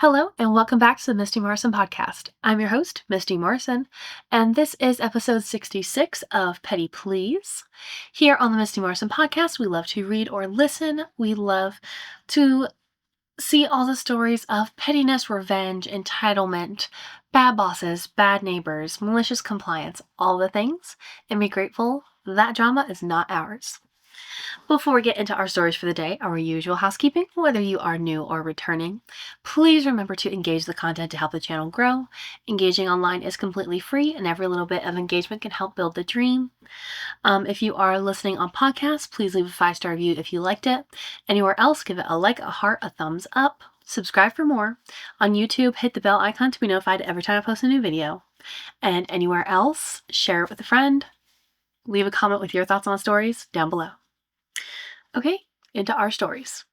Hello, and welcome back to the Misty Morrison Podcast. I'm your host, Misty Morrison, and this is episode 66 of Petty Please. Here on the Misty Morrison Podcast, we love to read or listen. We love to see all the stories of pettiness, revenge, entitlement, bad bosses, bad neighbors, malicious compliance, all the things, and be grateful that drama is not ours. Before we get into our stories for the day, our usual housekeeping, whether you are new or returning, please remember to engage the content to help the channel grow. Engaging online is completely free, and every little bit of engagement can help build the dream. If you are listening on podcasts, please leave a 5-star review if you liked it. Anywhere else, give it a like, a heart, a thumbs up. Subscribe for more. On YouTube, hit the bell icon to be notified every time I post a new video. And anywhere else, share it with a friend. Leave a comment with your thoughts on stories down below. Okay, into our stories.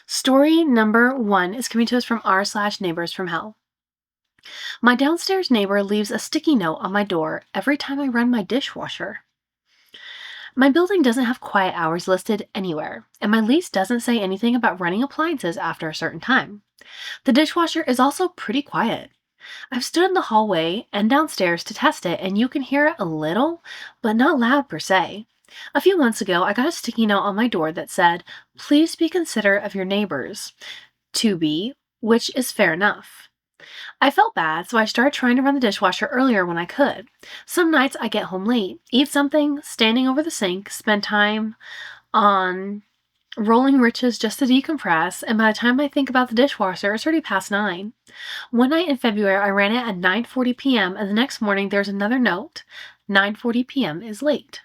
Story number 1 is coming to us from r/neighbors from hell. My downstairs neighbor leaves a sticky note on my door every time I run my dishwasher. My building doesn't have quiet hours listed anywhere, and my lease doesn't say anything about running appliances after a certain time. The dishwasher is also pretty quiet. I've stood in the hallway and downstairs to test it, and you can hear it a little, but not loud per se. A few months ago, I got a sticky note on my door that said, "Please be considerate of your neighbors," to be, which is fair enough. I felt bad, so I started trying to run the dishwasher earlier when I could. Some nights I get home late, eat something, standing over the sink, spend time on rolling riches just to decompress, and by the time I think about the dishwasher, it's already past 9. One night in February, I ran it at 9:40 p.m., and the next morning there's another note, 9:40 p.m. is late.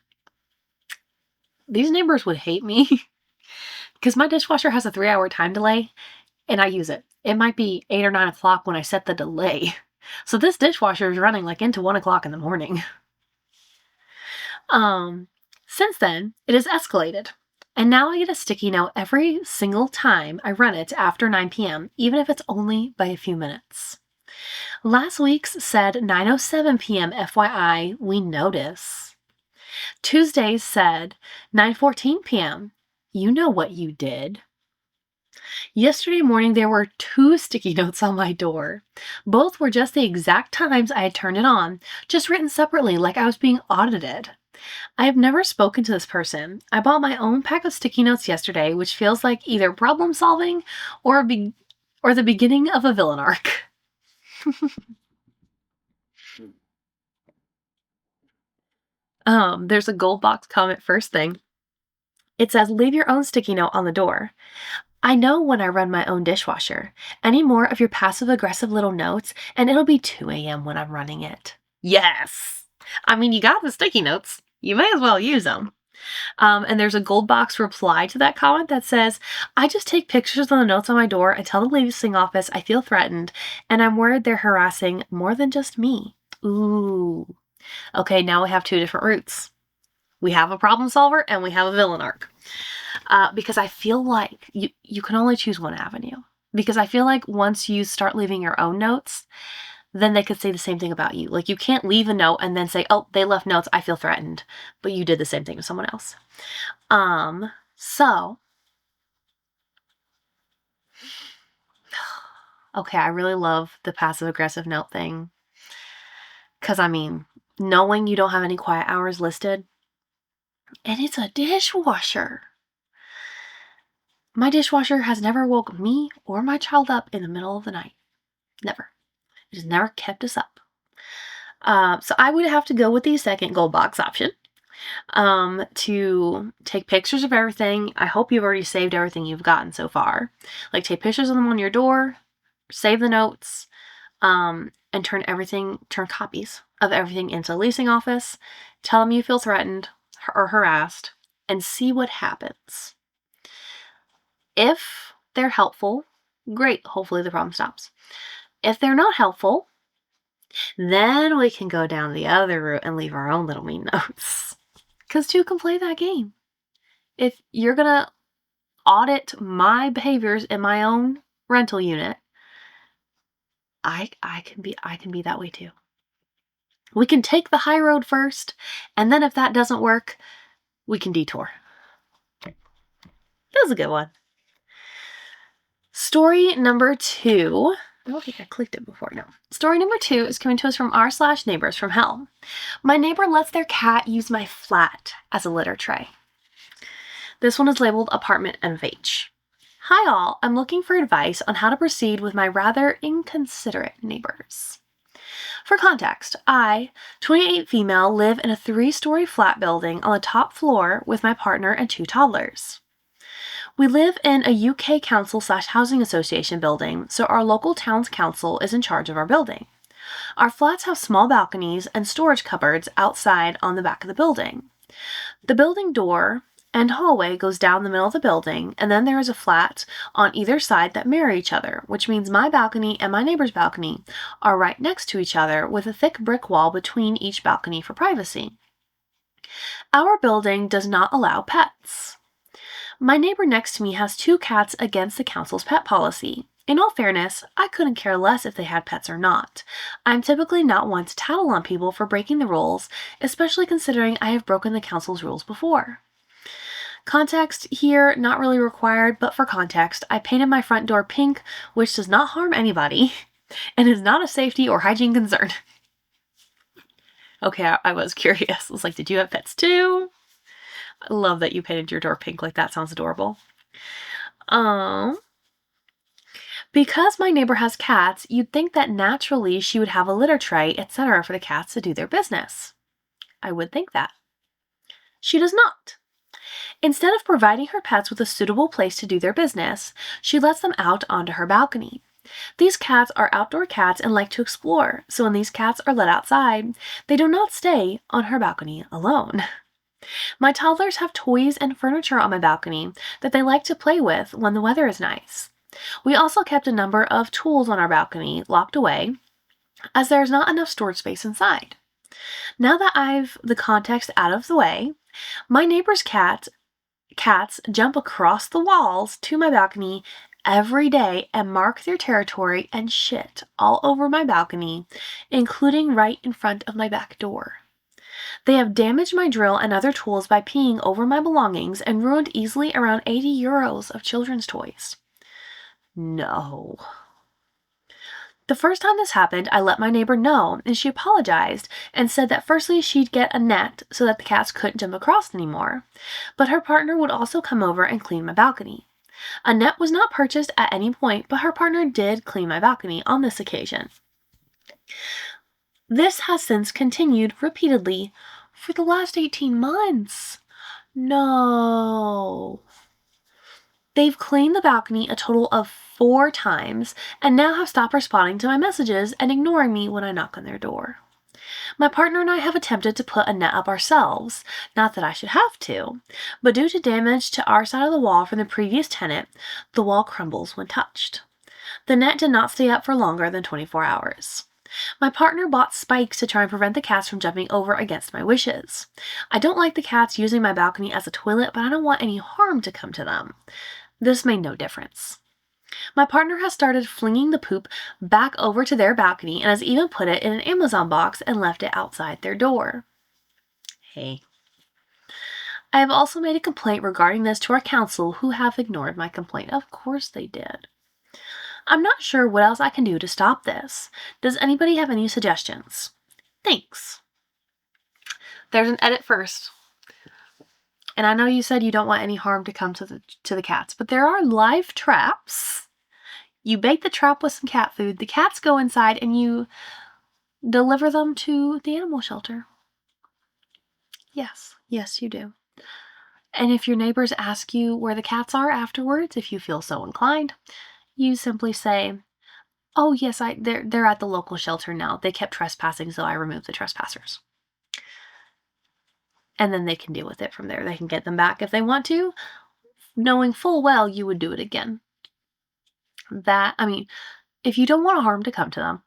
These neighbors would hate me because my dishwasher has a 3-hour time delay and I use it. It might be 8 or 9 o'clock when I set the delay. So this dishwasher is running like into 1 o'clock in the morning. Since then, it has escalated. And now I get a sticky note every single time I run it after 9 p.m., even if it's only by a few minutes. Last week's said 9:07 p.m. FYI, we notice. Tuesdays said 9:14 p.m. You know what you did. Yesterday morning, there were 2 sticky notes on my door. Both were just the exact times I had turned it on, just written separately like I was being audited. I have never spoken to this person. I bought my own pack of sticky notes yesterday, which feels like either problem solving or the beginning of a villain arc. There's a gold box comment first thing. It says, leave your own sticky note on the door. I know when I run my own dishwasher. Any more of your passive-aggressive little notes, and it'll be 2 a.m. when I'm running it. Yes! I mean, you got the sticky notes. You may as well use them. And there's a gold box reply to that comment that says, I just take pictures of the notes on my door. I tell the leasing office I feel threatened, and I'm worried they're harassing more than just me. Ooh. Okay, now we have 2 different routes. We have a problem solver and we have a villain arc. Because I feel like you can only choose one avenue. Because I feel like once you start leaving your own notes, then they could say the same thing about you. Like, you can't leave a note and then say, oh, they left notes, I feel threatened. But you did the same thing to someone else. Okay, I really love the passive-aggressive note thing. Because, I mean, knowing you don't have any quiet hours listed, and it's a dishwasher. My dishwasher has never woke me or my child up in the middle of the night. Never. It has never kept us up. So I would have to go with the second gold box option to take pictures of everything. I hope you've already saved everything you've gotten so far. Like, take pictures of them on your door, save the notes, and turn copies of everything into the leasing office. Tell them you feel threatened or harassed and see what happens. If they're helpful, great. Hopefully the problem stops. If they're not helpful, then we can go down the other route and leave our own little mean notes. Because 2 can play that game. If you're going to audit my behaviors in my own rental unit, I can be that way too. We can take the high road first, and then if that doesn't work, we can detour. That was a good one. Story number 2. I don't think I clicked it before. No. Story number 2 is coming to us from r/neighbors from hell. My neighbor lets their cat use my flat as a litter tray. This one is labeled Apartment NFH. Hi all, I'm looking for advice on how to proceed with my rather inconsiderate neighbors. For context, I, 28 female, live in a 3-story flat building on the top floor with my partner and 2 toddlers. We live in a UK council/housing association building, so our local town's council is in charge of our building. Our flats have small balconies and storage cupboards outside on the back of the building. The building door and hallway goes down the middle of the building, and then there is a flat on either side that mirror each other, which means my balcony and my neighbor's balcony are right next to each other with a thick brick wall between each balcony for privacy. Our building does not allow pets. My neighbor next to me has 2 cats against the council's pet policy. In all fairness, I couldn't care less if they had pets or not. I'm typically not one to tattle on people for breaking the rules, especially considering I have broken the council's rules before. Context here, not really required, but for context, I painted my front door pink, which does not harm anybody, and is not a safety or hygiene concern. Okay, I was curious. I was like, did you have pets too? I love that you painted your door pink. Like, that sounds adorable. Because my neighbor has cats, you'd think that naturally she would have a litter tray, etc. for the cats to do their business. I would think that. She does not. Instead of providing her pets with a suitable place to do their business, she lets them out onto her balcony. These cats are outdoor cats and like to explore, so when these cats are let outside, they do not stay on her balcony alone. My toddlers have toys and furniture on my balcony that they like to play with when the weather is nice. We also kept a number of tools on our balcony locked away, as there is not enough storage space inside. Now that I've the context out of the way, my neighbor's cats jump across the walls to my balcony every day and mark their territory and shit all over my balcony, including right in front of my back door. They have damaged my drill and other tools by peeing over my belongings and ruined easily around €80 of children's toys. No. The first time this happened, I let my neighbor know, and she apologized and said that firstly she'd get a net so that the cats couldn't jump across anymore, but her partner would also come over and clean my balcony. A net was not purchased at any point, but her partner did clean my balcony on this occasion. This has since continued repeatedly for the last 18 months. No. They've cleaned the balcony a total of 4 times and now have stopped responding to my messages and ignoring me when I knock on their door. My partner and I have attempted to put a net up ourselves, not that I should have to, but due to damage to our side of the wall from the previous tenant, the wall crumbles when touched. The net did not stay up for longer than 24 hours. My partner bought spikes to try and prevent the cats from jumping over against my wishes. I don't like the cats using my balcony as a toilet, but I don't want any harm to come to them. This made no difference. My partner has started flinging the poop back over to their balcony and has even put it in an Amazon box and left it outside their door. Hey. I have also made a complaint regarding this to our council, who have ignored my complaint. Of course they did. I'm not sure what else I can do to stop this. Does anybody have any suggestions? Thanks. There's an edit first. And I know you said you don't want any harm to come to the cats, but there are live traps. You bake the trap with some cat food, the cats go inside, and you deliver them to the animal shelter. Yes, you do. And if your neighbors ask you where the cats are afterwards, if you feel so inclined, you simply say, oh yes, they're at the local shelter now. They kept trespassing, so I removed the trespassers. And then they can deal with it from there. They can get them back if they want to, knowing full well you would do it again. If you don't want harm to come to them,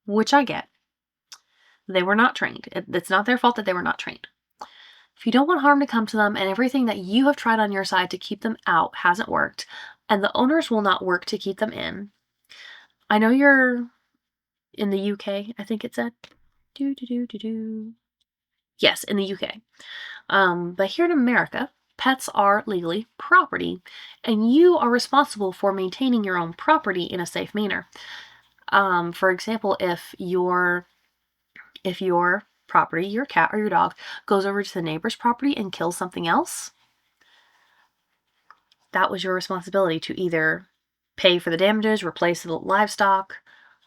which I get, they were not trained. It's not their fault that they were not trained. If you don't want harm to come to them and everything that you have tried on your side to keep them out hasn't worked, and the owners will not work to keep them in. I know you're in the UK, I think it said. Yes, in the UK. But here in America, Pets are legally property, and you are responsible for maintaining your own property in a safe manner. For example, if your property, your cat or your dog, goes over to the neighbor's property and kills something else, that was your responsibility to either pay for the damages, replace the livestock,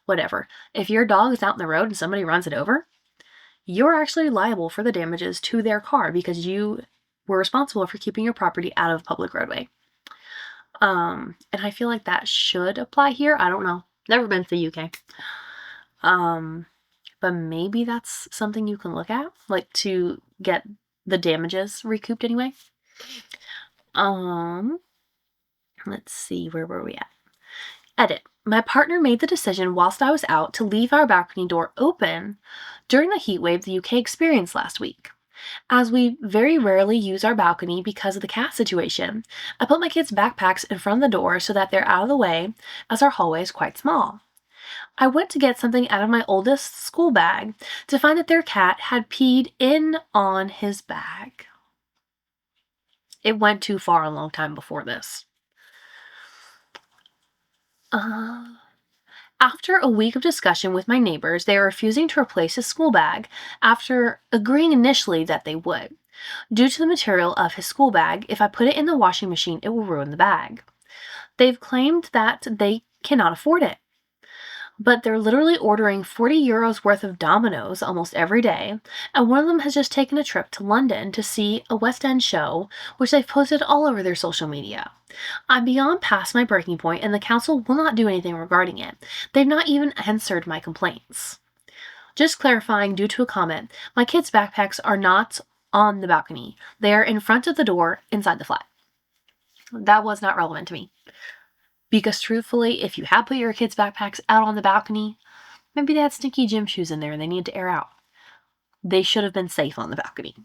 whatever. If your dog is out in the road and somebody runs it over, you're actually liable for the damages to their car because you were responsible for keeping your property out of public roadway. And I feel like that should apply here. I don't know. Never been to the UK. But maybe that's something you can look at, like to get the damages recouped anyway. Let's see, where were we at? Edit. My partner made the decision whilst I was out to leave our balcony door open during the heat wave the UK experienced last week. As we very rarely use our balcony because of the cat situation, I put my kids' backpacks in front of the door so that they're out of the way, as our hallway is quite small. I went to get something out of my oldest school bag to find that their cat had peed in on his bag. It went too far a long time before this. After a week of discussion with my neighbors, they are refusing to replace his school bag after agreeing initially that they would. Due to the material of his school bag, if I put it in the washing machine, it will ruin the bag. They've claimed that they cannot afford it, but they're literally ordering 40 euros worth of Dominoes almost every day, and one of them has just taken a trip to London to see a West End show, which they've posted all over their social media. I'm beyond past my breaking point, and the council will not do anything regarding it. They've not even answered my complaints. Just clarifying, due to a comment, my kids' backpacks are not on the balcony. They are in front of the door inside the flat. That was not relevant to me. Because truthfully, if you have put your kids' backpacks out on the balcony, maybe they had stinky gym shoes in there and they needed to air out. They should have been safe on the balcony.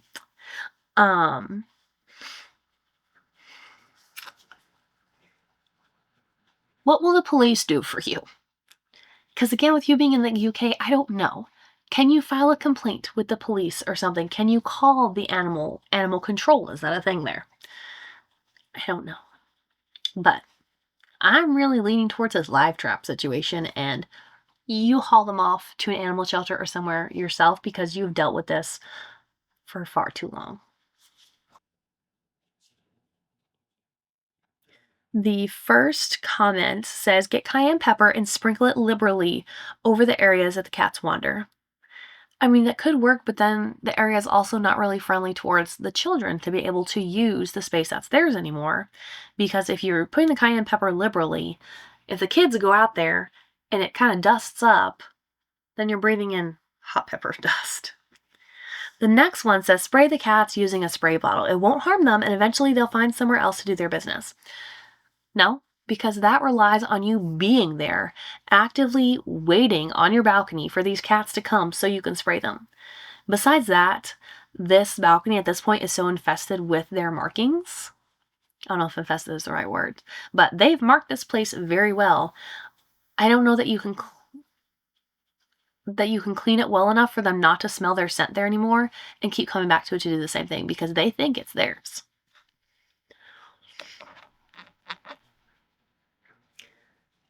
What will the police do for you? Because again, with you being in the UK, I don't know. Can you file a complaint with the police or something? Can you call the animal control? Is that a thing there? I don't know. But I'm really leaning towards this live trap situation, and you haul them off to an animal shelter or somewhere yourself because you've dealt with this for far too long. The first comment says, get cayenne pepper and sprinkle it liberally over the areas that the cats wander. I mean, that could work, but then the area is also not really friendly towards the children to be able to use the space that's theirs anymore. Because if you're putting the cayenne pepper liberally, if the kids go out there and it kind of dusts up, then you're breathing in hot pepper dust. The next one says, spray the cats using a spray bottle. It won't harm them, and eventually they'll find somewhere else to do their business. No, because that relies on you being there, actively waiting on your balcony for these cats to come so you can spray them. Besides that, this balcony at this point is so infested with their markings. I don't know if infested is the right word, but they've marked this place very well. I don't know that you can clean it well enough for them not to smell their scent there anymore and keep coming back to it to do the same thing because they think it's theirs.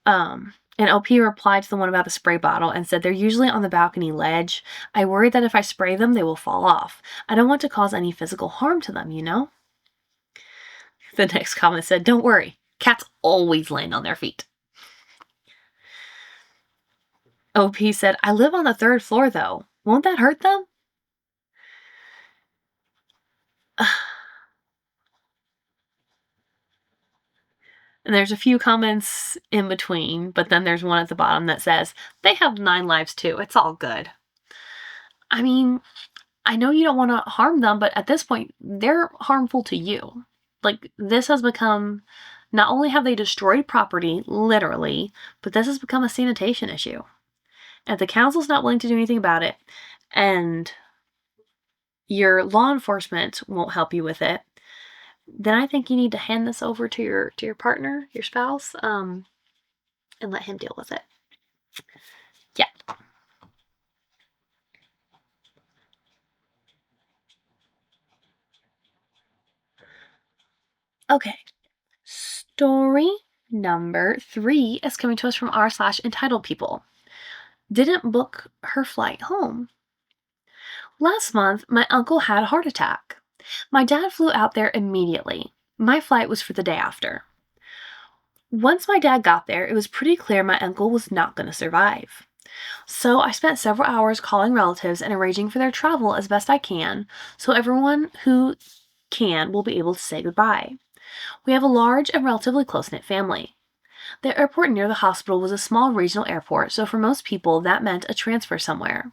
And OP replied to the one about the spray bottle and said, they're usually on the balcony ledge. I worry that if I spray them, they will fall off. I don't want to cause any physical harm to them, you know? The next comment said, don't worry. Cats always land on their feet. OP said, I live on the 3rd floor, though. Won't that hurt them? And there's a few comments in between, but then there's one at the bottom that says, they have 9 lives too. It's all good. I mean, I know you don't want to harm them, but at this point, they're harmful to you. Like, this has become, not only have they destroyed property, literally, but this has become a sanitation issue. And if the council's not willing to do anything about it, and your law enforcement won't help you with it, then I think you need to hand this over to your partner, your spouse, and let him deal with it. Yeah. Okay. Story number 3 is coming to us from r/entitled people. Didn't book her flight home. Last month, my uncle had a heart attack. My dad flew out there immediately. My flight was for the day after. Once my dad got there, it was pretty clear my uncle was not going to survive. So I spent several hours calling relatives and arranging for their travel as best I can, so everyone who can will be able to say goodbye. We have a large and relatively close-knit family. The airport near the hospital was a small regional airport, so for most people that meant a transfer somewhere.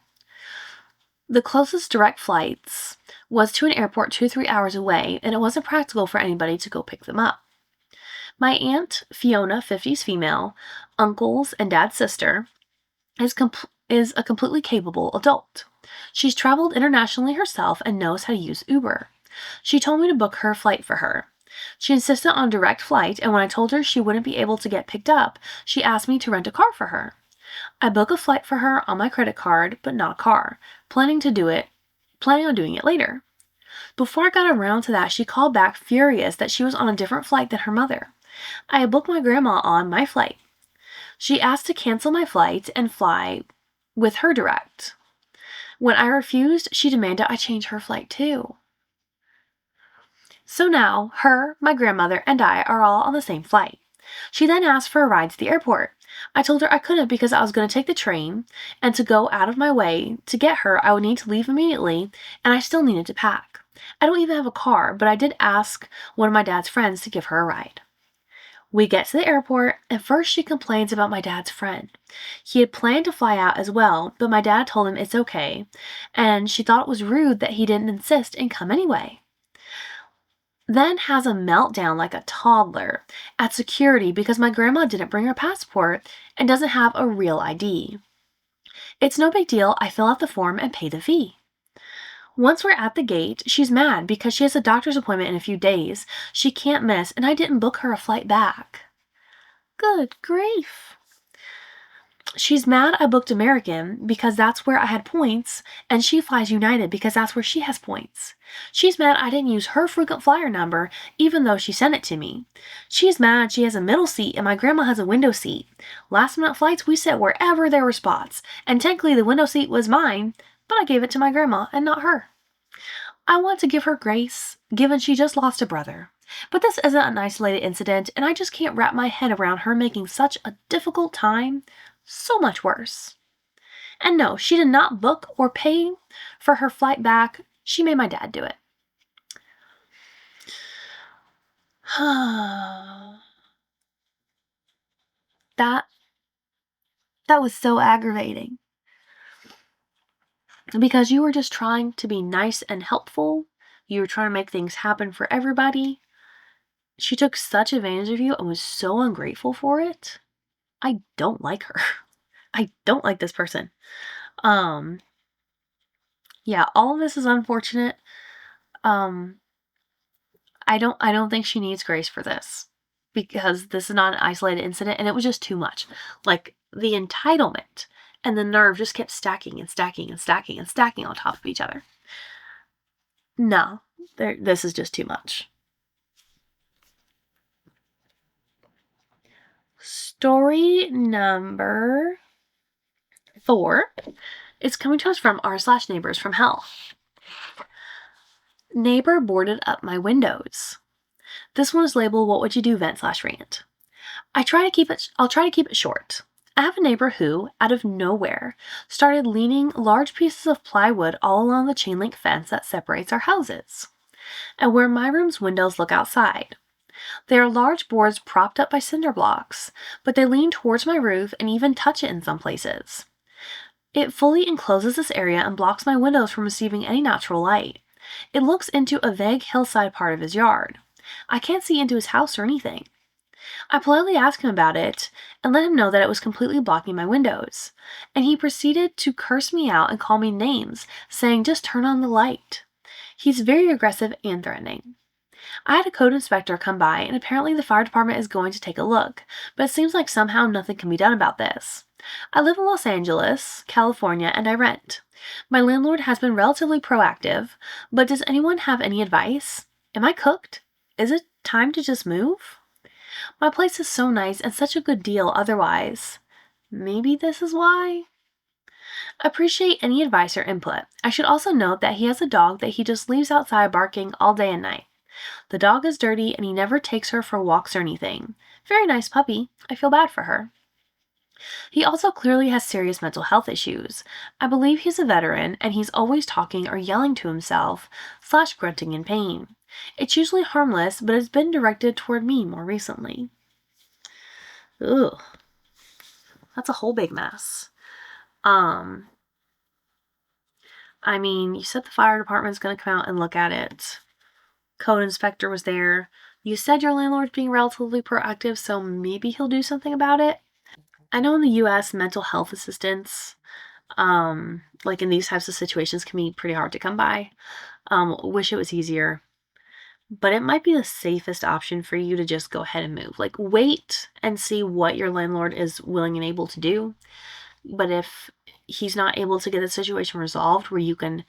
The closest direct flights was to an airport 2 or 3 hours away, and it wasn't practical for anybody to go pick them up. My aunt, Fiona, 50s female, uncles, and dad's sister, is a completely capable adult. She's traveled internationally herself and knows how to use Uber. She told me to book her flight for her. She insisted on a direct flight, and when I told her she wouldn't be able to get picked up, she asked me to rent a car for her. I booked a flight for her on my credit card, but not a car, planning on doing it later. Before I got around to that, she called back furious that she was on a different flight than her mother. I had booked my grandma on my flight. She asked to cancel my flight and fly with her direct. When I refused, she demanded I change her flight too. So now, her, my grandmother, and I are all on the same flight. She then asked for a ride to the airport. I told her I couldn't because I was going to take the train, and to go out of my way to get her, I would need to leave immediately, and I still needed to pack. I don't even have a car, but I did ask one of my dad's friends to give her a ride. We get to the airport, and first she complains about my dad's friend. He had planned to fly out as well, but my dad told him it's okay, and she thought it was rude that he didn't insist and come anyway. Then has a meltdown like a toddler at security because my grandma didn't bring her passport and doesn't have a real ID. It's no big deal, I fill out the form and pay the fee. Once we're at the gate, she's mad because she has a doctor's appointment in a few days she can't miss, and I didn't book her a flight back. Good grief. She's mad I booked American because that's where I had points, and she flies United because that's where she has points. She's mad I didn't use her frequent flyer number even though she sent it to me. She's mad she has a middle seat and my grandma has a window seat. Last minute flights we sit wherever there were spots, and technically the window seat was mine, but I gave it to my grandma and not her. I want to give her grace, given she just lost a brother. But this isn't an isolated incident, and I just can't wrap my head around her making such a difficult time so much worse. And no, she did not book or pay for her flight back. She made my dad do it. That was so aggravating. Because you were just trying to be nice and helpful. You were trying to make things happen for everybody. She took such advantage of you and was so ungrateful for it. I don't like her. I don't like this person. Yeah, all of this is unfortunate. I don't think she needs grace for this, because this is not an isolated incident and it was just too much. Like, the entitlement and the nerve just kept stacking and stacking and stacking and stacking on top of each other. No, this is just too much. Story number 4 is coming to us from r/neighbors from hell. Neighbor boarded up my windows. This one is labeled "What would you do?" vent/rant. I'll try to keep it short. I have a neighbor who, out of nowhere, started leaning large pieces of plywood all along the chain link fence that separates our houses, and where my room's windows look outside. They are large boards propped up by cinder blocks, but they lean towards my roof and even touch it in some places. It fully encloses this area and blocks my windows from receiving any natural light. It looks into a vague hillside part of his yard. I can't see into his house or anything. I politely asked him about it and let him know that it was completely blocking my windows, and he proceeded to curse me out and call me names, saying just turn on the light. He's very aggressive and threatening. I had a code inspector come by, and apparently the fire department is going to take a look, but it seems like somehow nothing can be done about this. I live in Los Angeles, California, and I rent. My landlord has been relatively proactive, but does anyone have any advice? Am I cooked? Is it Time to just move? My place is so nice and such a good deal otherwise. Maybe this is why? Appreciate any advice or input. I should also note that he has a dog that he just leaves outside barking all day and night. The dog is dirty and he never takes her for walks or anything. Very nice puppy. I feel bad for her. He also clearly has serious mental health issues. I believe he's a veteran and he's always talking or yelling to himself, / grunting in pain. It's usually harmless, but it's been directed toward me more recently. Ugh. That's a whole big mess. I mean, you said the fire department's going to come out and look at it. Code inspector was there. You said your landlord's being relatively proactive, so maybe he'll do something about it. I know in the U.S., mental health assistance, like in these types of situations, can be pretty hard to come by. Wish it was easier. But it might be the safest option for you to just go ahead and move. Like, wait and see what your landlord is willing and able to do. But if he's not able to get the situation resolved where you can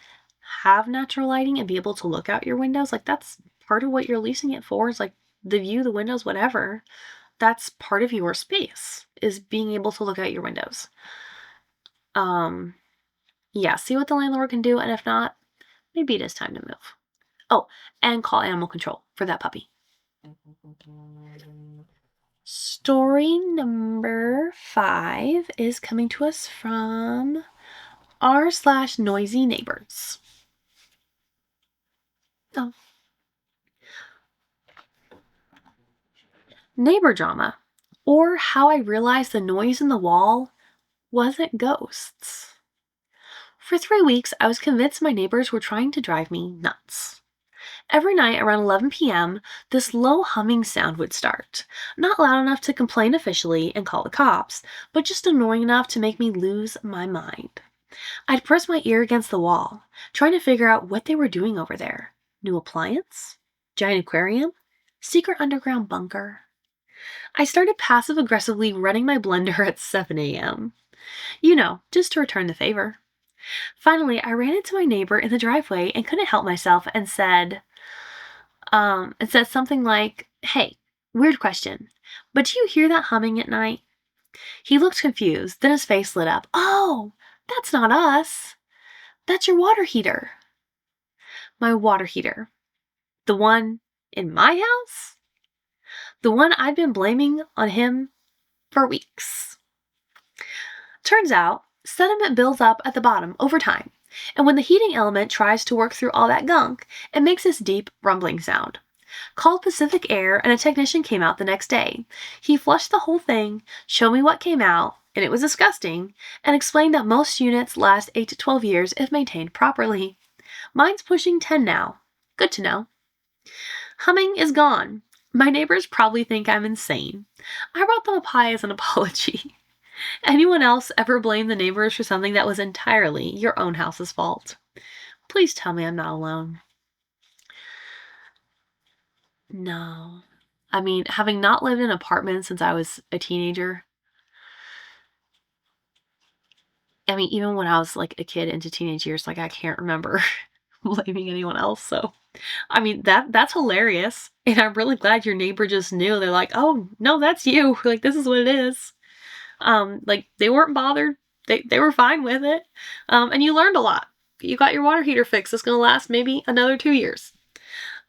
have natural lighting and be able to look out your windows, like that's part of what you're leasing it for, is like the view, the windows, whatever. That's part of your space, is being able to look out your windows. Yeah, see what the landlord can do, and if not, maybe it is time to move. Oh, and call animal control for that puppy. Story number 5 is coming to us from r/noisy neighbors. Oh. Neighbor drama, or how I realized the noise in the wall wasn't ghosts. For 3 weeks, I was convinced my neighbors were trying to drive me nuts. Every night around 11 p.m., this low humming sound would start. Not loud enough to complain officially and call the cops, but just annoying enough to make me lose my mind. I'd press my ear against the wall, trying to figure out what they were doing over there. New appliance? Giant aquarium? Secret underground bunker? I started passive-aggressively running my blender at 7 a.m. Just to return the favor. Finally, I ran into my neighbor in the driveway and couldn't help myself and said something like, "Hey, weird question, but do you hear that humming at night?" He looked confused, then his face lit up. "Oh, that's not us. That's your water heater." My water heater. The one in my house? The one I'd been blaming on him for weeks. Turns out, sediment builds up at the bottom over time, and when the heating element tries to work through all that gunk, it makes this deep, rumbling sound. Called Pacific Air, and a technician came out the next day. He flushed the whole thing, showed me what came out, and it was disgusting, and explained that most units last 8 to 12 years if maintained properly. Mine's pushing 10 now. Good to know. Humming is gone. My neighbors probably think I'm insane. I brought them a pie as an apology. Anyone else ever blame the neighbors for something that was entirely your own house's fault? Please tell me I'm not alone. No. I mean, having not lived in an apartment since I was a teenager, even when I was like a kid into teenage years, like I can't remember blaming anyone else. So, that's hilarious. And I'm really glad your neighbor just knew. They're like, "Oh, no, that's you. Like, this is what it is." They weren't bothered. They were fine with it. And you learned a lot. You got your water heater fixed. It's going to last maybe another 2 years.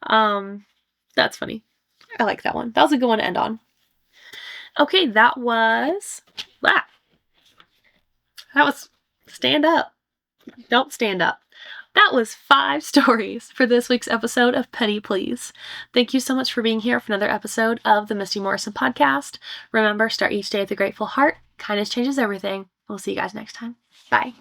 That's funny. I like that one. That was a good one to end on. Okay, that was stand up. Don't stand up. That was 5 stories for this week's episode of Petty Please. Thank you so much for being here for another episode of the Misty Morrison Podcast. Remember, start each day with a grateful heart. Kindness changes everything. We'll see you guys next time. Bye.